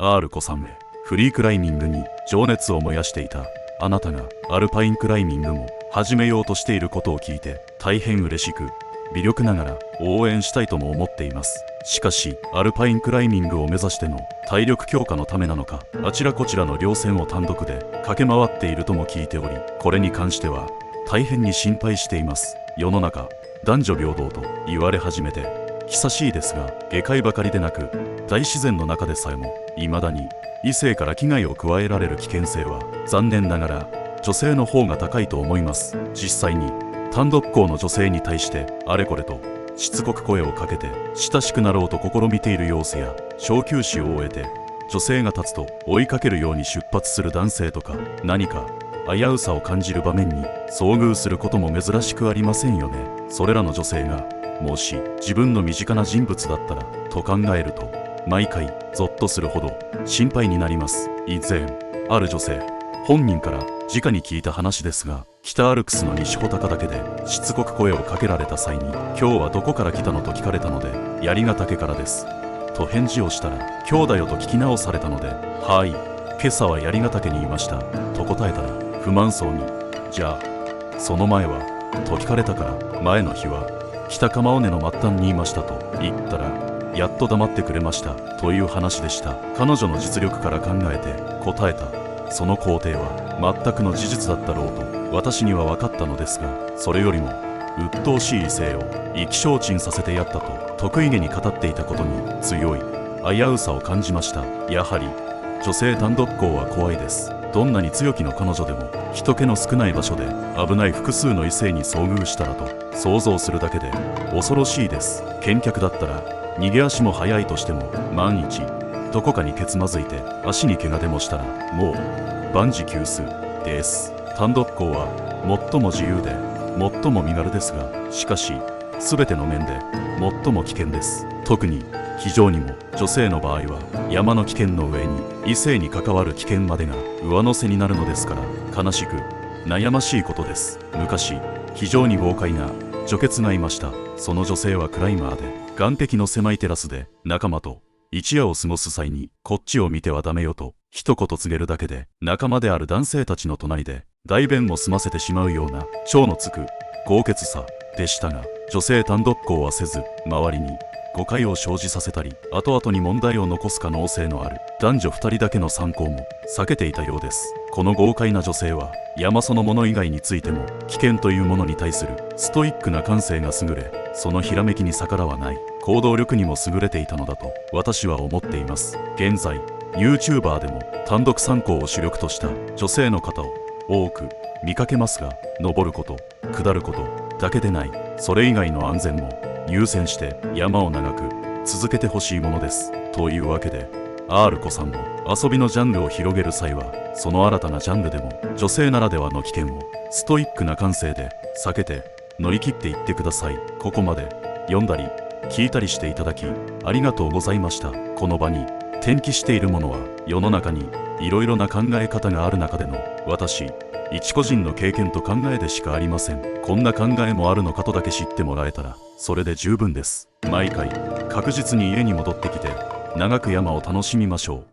R 子さんへ。フリークライミングに情熱を燃やしていたあなたがアルパインクライミングも始めようとしていることを聞いて大変嬉しく、微力ながら応援したいとも思っています。しかしアルパインクライミングを目指しての体力強化のためなのか、あちらこちらの稜線を単独で駆け回っているとも聞いており、これに関しては大変に心配しています。世の中男女平等と言われ始めて久しいですが、下界ばかりでなく大自然の中でさえも未だに異性から危害を加えられる危険性は残念ながら女性の方が高いと思います。実際に単独行の女性に対してあれこれとしつこく声をかけて親しくなろうと試みている様子や、小休止を終えて女性が立つと追いかけるように出発する男性とか、何か危うさを感じる場面に遭遇することも珍しくありませんよね。それらの女性がもし自分の身近な人物だったらと考えると、毎回ゾッとするほど心配になります。以前ある女性本人から直に聞いた話ですが、北アルプスの西穂高岳でしつこく声をかけられた際に、今日はどこから来たのと聞かれたので、槍ヶ岳からですと返事をしたら、今日だよと聞き直されたので、はい、今朝は槍ヶ岳にいましたと答えたら、不満そうに、じゃあその前はと聞かれたから、前の日は北鎌尾根の末端にいましたと言ったら、やっと黙ってくれましたという話でした。彼女の実力から考えて答えたその工程は全くの事実だったろうと私には分かったのですが、それよりも鬱陶しい異性を意気消沈させてやったと得意げに語っていたことに強い危うさを感じました。やはり女性単独行は怖いです。どんなに強気の彼女でも人気の少ない場所で危ない複数の異性に遭遇したらと想像するだけで恐ろしいです。健脚だったら逃げ足も速いとしても、万一どこかにけつまずいて足に怪我でもしたらもう万事休すです。単独行は最も自由で最も身軽ですが、しかし全ての面で最も危険です。特に非常にも女性の場合は山の危険の上に異性に関わる危険までが上乗せになるのですから、悲しく悩ましいことです。昔非常に豪快な女傑がいました。その女性はクライマーで、岸壁の狭いテラスで仲間と一夜を過ごす際に、こっちを見てはダメよと一言告げるだけで、仲間である男性たちの隣で代弁も済ませてしまうような超のつく豪傑さでしたが、女性単独行はせず、周りに誤解を生じさせたり後々に問題を残す可能性のある男女2人だけの参考も避けていたようです。この豪快な女性は山そのもの以外についても危険というものに対するストイックな感性が優れ、そのひらめきに逆らわない行動力にも優れていたのだと私は思っています。現在 YouTuber でも単独参考を主力とした女性の方を多く見かけますが、登ること下ることだけでない、それ以外の安全も優先して山を長く続けてほしいものです。というわけで R 子さんも遊びのジャンルを広げる際は、その新たなジャンルでも女性ならではの危険をストイックな感性で避けて乗り切っていってください。ここまで読んだり聞いたりしていただきありがとうございました。この場に転記しているものは世の中にいろいろな考え方がある中での私一個人の経験と考えでしかありません。こんな考えもあるのかとだけ知ってもらえたらそれで十分です。毎回確実に家に戻ってきて長く山を楽しみましょう。